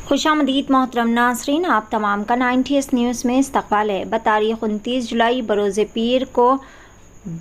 खुशामदीद मोहतरम नासरीन, आप तमाम का 90s न्यूज़ में इस्तकबाल है। बतारीख 29 जुलाई बरोज़ पीर को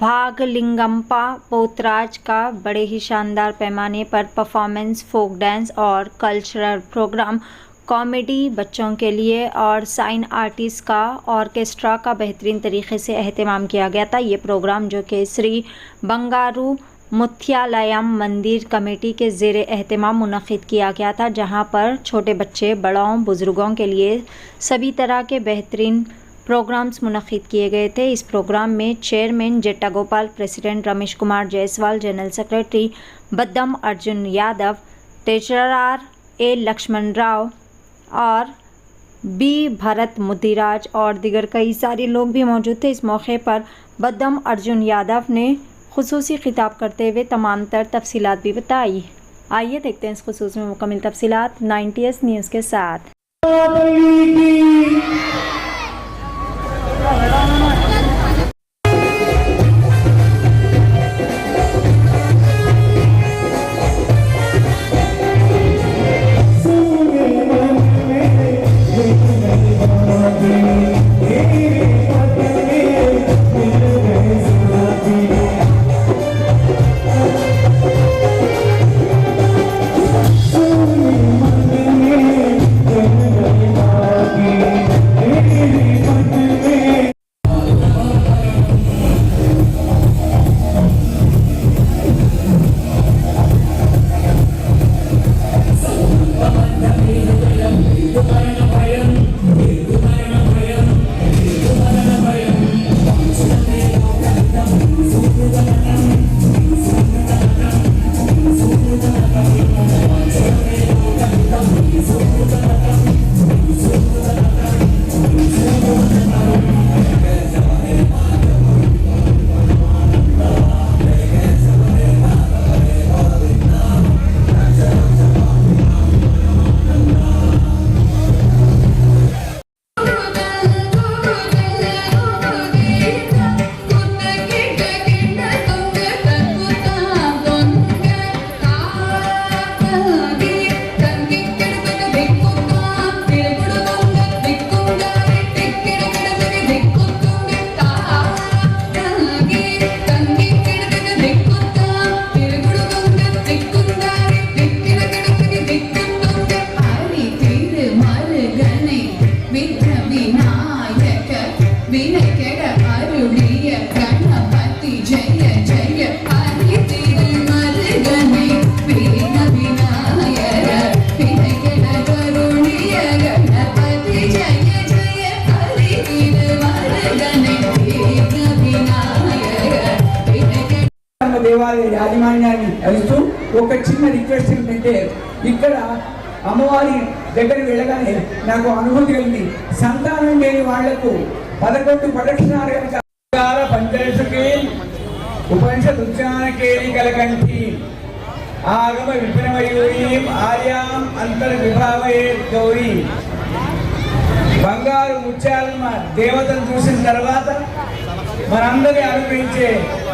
भागलिंगम्पा पोतराज का बड़े ही शानदार पैमाने पर परफॉर्मेंस, फोक डांस और कल्चरल प्रोग्राम, कॉमेडी बच्चों के लिए और साइन आर्टिस्ट का ऑर्केस्ट्रा का बेहतरीन तरीके से अहतमाम किया गया था। ये प्रोग्राम जो कि श्री बंगारू मुथ्यालयम मंदिर कमेटी के ज़ेर एहतमाम मुनक़िद किया गया था, जहां पर छोटे बच्चे, बड़ों, बुज़ुर्गों के लिए सभी तरह के बेहतरीन प्रोग्राम्स मुनक़िद किए गए थे। इस प्रोग्राम में chairman Jetta Gopal, president Ramesh Kumar Jaiswal, general secretary Baddam Arjun Yadav, treasurer A Lakshman Rao और बी भरत मुदिराज और दिगर कई सारे लोग भी मौजूद थे। इस मौके पर बद्दम अर्जुन यादव ने खुसूसी खिताब करते हुए तमाम तर तफसीलात भी बताई। आइए देखते हैं इस खुसूस में मुकम्मल तफसीलात 90s न्यूज़ के साथ। దేవాలయ యాజమాన్యాన్ని అడుగుతూ ఒక చిన్న రిక్వెస్ట్ ఏంటంటే, ఇక్కడ అమ్మవారి దగ్గరికి వెళ్ళగానే నాకు అనుభూతి కలిగింది. సంతానం లేని వాళ్లకు 11 ప్రదక్షిణాలు పంచదశకి ఉపనిషత్ ఉచ్చారణకేలి కలకంఠి ఆగమ విపినమయూరీం ఆర్యాం అంతర్విభావే గౌరీ. బంగారు ముత్యాలమ్మ దేవతను చూసిన తర్వాత మనందరినీ అనుగ్రహించే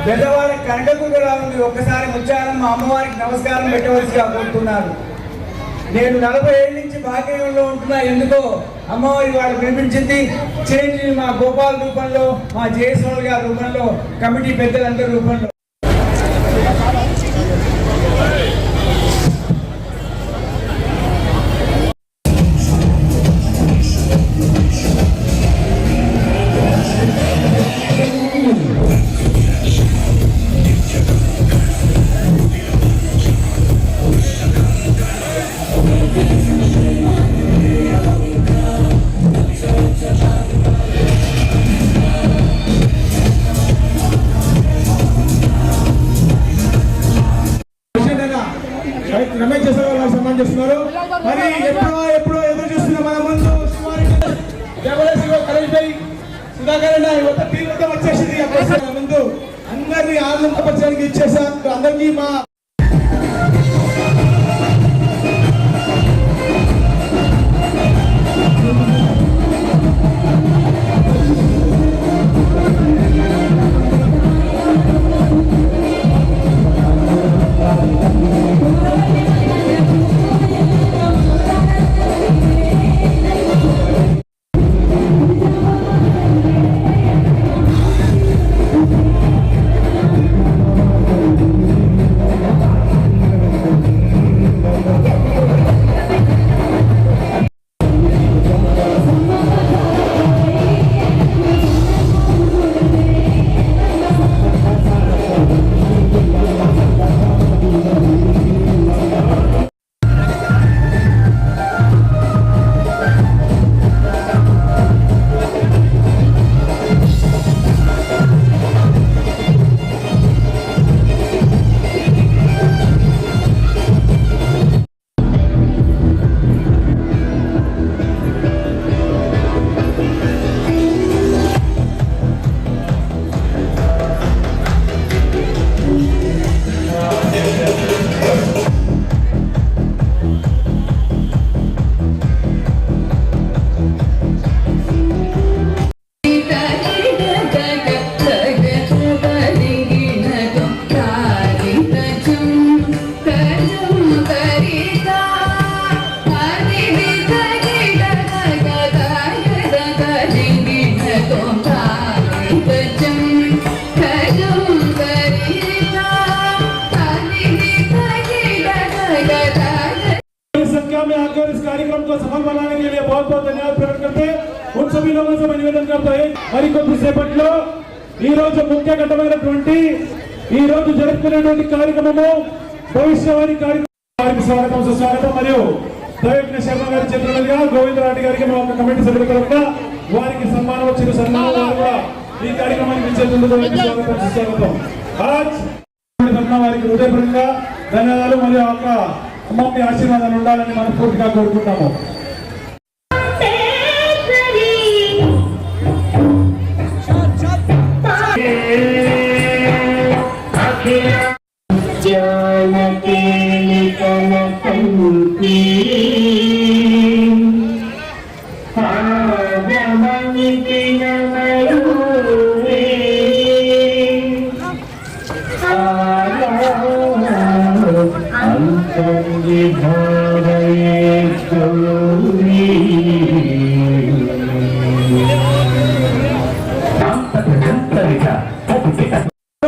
పెద్దవాళ్ళ కనకదుర్గలా ఉంది. ఒక్కసారి ముత్యాలమ్మ అమ్మవారికి నమస్కారం పెట్టవలసిగా కోరుతున్నారు. నేను 40 ఏళ్ళ నుంచి భాగ్యంలో ఉంటున్నా. ఎందుకో అమ్మవారి వాళ్ళు వినిపించింది. చేంజ్ మా గోపాల్ రూపంలో, మా జయస్వామి గారి రూపంలో, కమిటీ పెద్దలందరి రూపంలో. రమేష్ చేసేవాళ్ళు సన్మానం చేస్తున్నారు. మరి ఎప్పుడో ఎదురు చూస్తున్న మన ముందు సుధాకర్ వచ్చేసింది. ముందు అందరినీ ఆనందపరచడానికి ఇచ్చేసారు. అందరికీ మా और इस कार्यक्रम को सफल बनाने के लिए बहुत बहुत धन्यवाद प्रकट करते हैं। उन सभी लोगों से मैं निवेदन करता हूं మరి కొద్దిసేపట్లో ఈ రోజు ముఖ్య ఘట్టమైనటువంటి ఈ రోజు జరుపుకునేటువంటి కార్యక్రమము భవిష్యవాణి కార్యక్రమానికి స్వాగతం సుస్వాగతం మరియు దైవజ్ఞ శర్మ గారి చేతుల మీదుగా గోవిందరాటి గారికి మా కమిటీ సభ్యుల తరఫున వారికి సన్మానం వచ్చిన సన్మానం వారు కూడా ఈ కార్యక్రమానికి ఇచ్చేందుకు స్వాగతం సుస్వాగతం। ఆజ్ వారికి హృదయపూర్వకంగా ధన్యవాదాలు మరియు ఒక అమ్మమ్మ ఆశీర్వాదాలు ఉండాలని మనస్ఫూర్తిగా కోరుకుంటాము।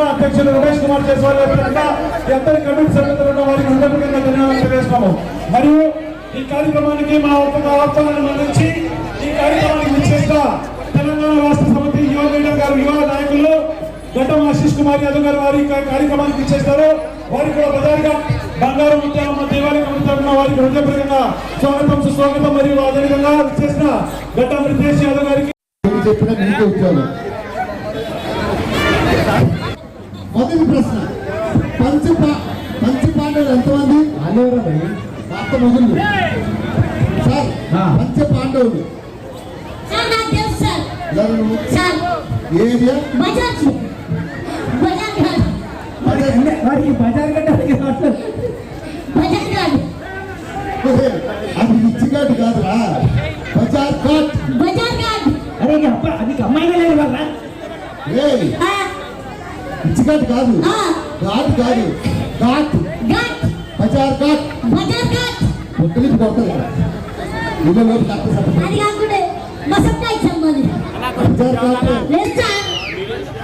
అధ్యక్షులు రమేష్ కుమార్ జైస్వాల్ ఎంతటి కమిటీ సభ్యులు ఉన్న వారికి హృదయపూర్వకంగా ధన్యవాదాలు తెలియజేస్తున్నాము। మరియు ఈ కార్యక్రమానికి మా ఒక్క ఆహ్వానాన్ని మన్నించి ఈ కార్యక్రమానికి విచ్చేసిన తెలంగాణ రాష్ట్ర సమితి యువ లీడర్ గారు యువ నాయకులు ఘటం ఆశీష్ కుమార్ యాదవ్ గారు వారి కార్యక్రమానికి విచ్చేస్తారు। వారికి కూడా బజార్గా బంగారు ముత్యాలమ్మ దేవాలయ కమిటీ తరఫున వారికి హృదయపూర్వకంగా స్వాగతం సుస్వాగతం మరియు అదేవిధంగా విచ్చేసిన ఘటం రితేష్ యాదవ్ గారికి మొదటి ప్రశ్న పంచ పాండవులు ఎంతమంది భర్త మొగుళ్ళు సార్ పంచ పాండవులు ఏరియా అది ఇచ్చిగాడు కాదురా బజార్ కాట్ అది అమ్మాయి ఇచ్చిగాడు కాదు ఘాట్ కాదు ఘాట్ బజార్ ఘాట్ ఒక్కలిపి కొట్టదు ఇళ్ళ లోపు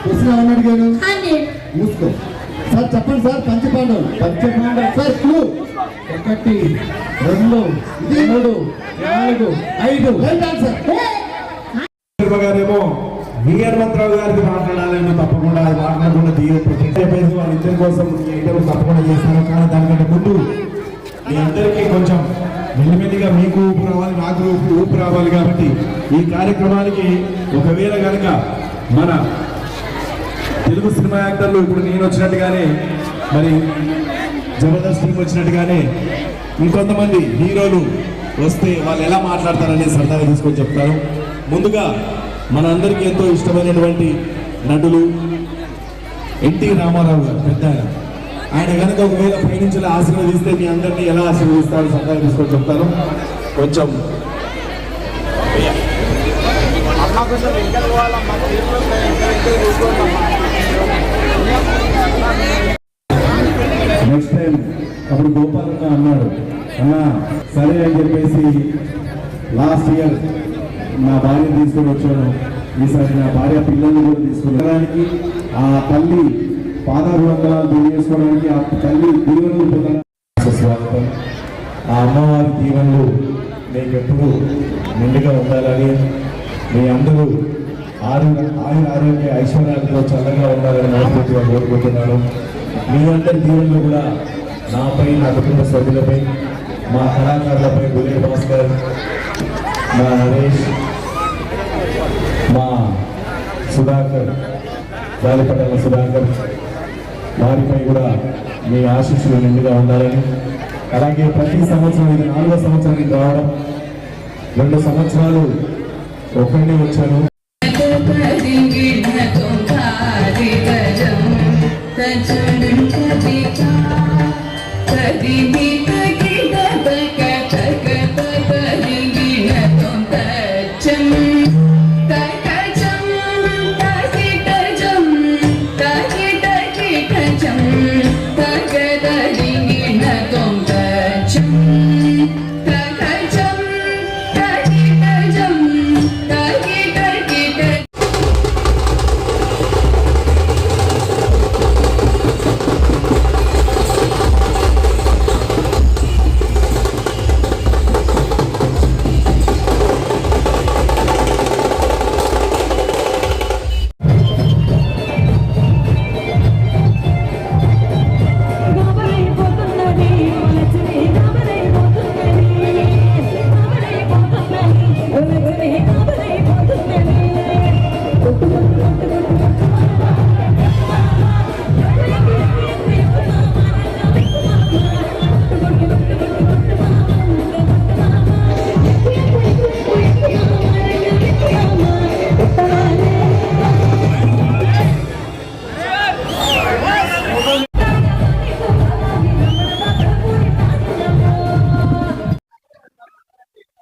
క్వశ్చన్ అడిగాను మూసుకో సార్ చెప్పండి సార్ పంచపాండవులు సార్ క్లూ 1 2 3 4 5 రైట్ ఆన్సర్ గారేమో వి హనుమంతరావు గారికి మాట్లాడాలని తప్పకుండా అది మాట్లాడకుండా చెప్పేసి వాళ్ళిద్దరి కోసం ఐటమ్ తప్పకుండా చేస్తాను। కానీ దానికంటే ముందు మీ అందరికీ కొంచెం మెల్లిమెల్లిగా మీకు ఊపు రావాలి నాకు ఊపు రావాలి కాబట్టి ఈ కార్యక్రమానికి ఒకవేళ కనుక మన తెలుగు సినిమా యాక్టర్లు ఇప్పుడు నేను వచ్చినట్టుగానే మరి జబర్దస్త్ టీం వచ్చినట్టుగానే ఇంకొంతమంది హీరోలు వస్తే వాళ్ళు ఎలా మాట్లాడతారని సరదాగా తీసుకొని చెప్తారు। ముందుగా మన అందరికీ ఎంతో ఇష్టమైనటువంటి నటులు ఎన్టీ రామారావు గారు పెద్ద ఆయన కనుక ఒకవేళ పైనుంచి ఆశీర్వదిస్తే మీ అందరినీ ఎలా ఆశీర్వదిస్తారో సరదాగా తీసుకొని చెప్తాను। కొంచెం నెక్స్ట్ టైం అప్పుడు గోపాలన్న అన్నాడు అన్న సరే అని చెప్పేసి లాస్ట్ ఇయర్ నా భార్యను తీసుకొని వచ్చాను, ఈసారి నా భార్య పిల్లల్ని కూడా తీసుకురావడానికి ఆ తల్లి పాదాభివందనాలు తెలియజేసుకోవడానికి ఆ తల్లి దీవెనలు పొందడానికి స్వాగతం। ఆ అమ్మవారి దీవెనలు మీకు ఎప్పుడు నిండుగా ఉండాలని మీ అందరూ ఆరోగ్య ఐశ్వర్యాలతో చల్లగా ఉండాలని మనస్ఫూర్తిగా కోరుకుంటున్నాను। మీ అందరి దీవెనలు కూడా నాపై నా కుటుంబ సభ్యులపై మా కళాకారులపై గులేర్ భాస్కర్ మా నరేష్ మా సుధాకర్ గాలిపట్ల సుధాకర్ వారిపై కూడా మీ ఆశీస్సులు నిండుగా ఉండాలని, అలాగే ప్రతి సంవత్సరం ఇది 4వ సంవత్సరానికి రావడం, 2 సంవత్సరాలు ఒక్కడే వచ్చాను।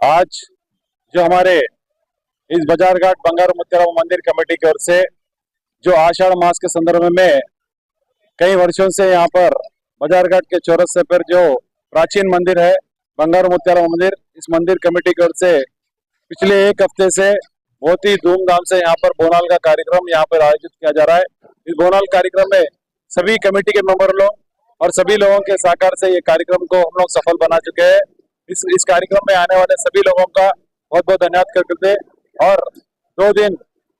आज जो हमारे इस बाजार घाट बंगारू मुत्यालम मंदिर कमेटी की ओर से जो आषाढ़ मास के संदर्भ में कई वर्षों से यहाँ पर बाजार घाट के चौरस्ते पर जो प्राचीन मंदिर है बंगारू मुत्यालम मंदिर, इस मंदिर कमेटी की ओर से पिछले एक हफ्ते से बहुत ही धूमधाम से यहाँ पर बोनाल का कार्यक्रम यहाँ पर आयोजित किया जा रहा है। इस बोनाल कार्यक्रम में सभी कमेटी के मेंबर लोग और सभी लोगों के सहकार से ये कार्यक्रम को हम लोग सफल बना चुके हैं। इस कार्यक्रम में आने वाले सभी लोगों का बहुत बहुत धन्यवाद करते हैं। और 2 दिन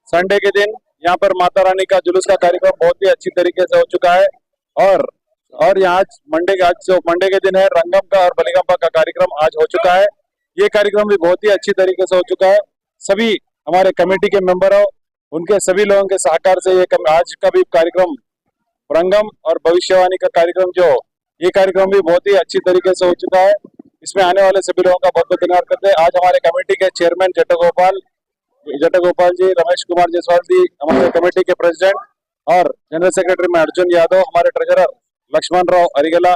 संडे के दिन यहाँ पर माता रानी का जुलूस का कार्यक्रम बहुत ही अच्छी तरीके से हो चुका है। और यहाँ मंडे के दिन है रंगम का और बलिगंपा का कार्यक्रम आज हो चुका है। ये कार्यक्रम भी बहुत ही अच्छी तरीके से हो चुका है। सभी हमारे कमेटी के मेंबरों उनके सभी लोगों के सहकार से ये आज का भी कार्यक्रम रंगम और भविष्यवाणी का कार्यक्रम ये कार्यक्रम भी बहुत ही अच्छी तरीके से हो चुका है। इसमें आने वाले सभी लोगों का बहुत बहुत धन्यवाद करते हैं। आज हमारे कमेटी के चेयरमैन जटगोपाल जी, रमेश कुमार जायसवाल जी, हमारे कमेटी के प्रेसिडेंट और जनरल सेक्रेटरी में अर्जुन यादव, हमारे ट्रेजरर लक्ष्मण राव अरिगेला,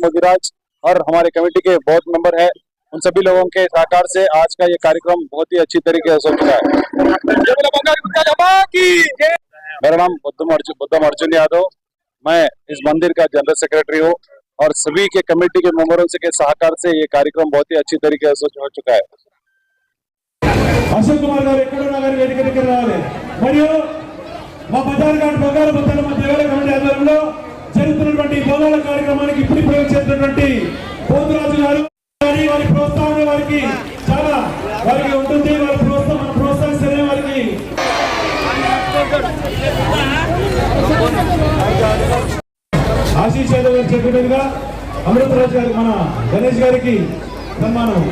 विराज और हमारे कमेटी के बहुत मेंबर है, उन सभी लोगों के सहकार से आज का ये कार्यक्रम बहुत ही अच्छी तरीके से हो चुका है। मेरा नाम बुद्धम अर्जुन यादव, मैं इस मंदिर का जनरल सेक्रेटरी हूँ और सभी के कमेटी के मेंबरों से के सहकार से ये कार्यक्रम बहुत ही अच्छी तरीके से हो चुका है। అశోక్ కుమార్ గారు ఎక్కడున్నా గారు వేదిక దగ్గర రావాలి. మరియు మా బజార్ ఘాట్ బంగారు ముత్యాలమ్మ దేవాలయ కమిటీ ఆధ్వర్యంలో జరుగుతున్నటువంటి బోనాల కార్యక్రమానికి ఇప్పుడు చేస్తున్నటువంటి పోతురాజు గారు వారి ప్రోత్సాహం వారికి చాలా వారికి ఉంటుంది. వారి ప్రోత్సహిస్తేనే వారికి ఆశీష్ యాదవ్ గారు చెప్పినట్టుగా అమృతరాజు గారు మన గణేష్ గారికి సన్మానం.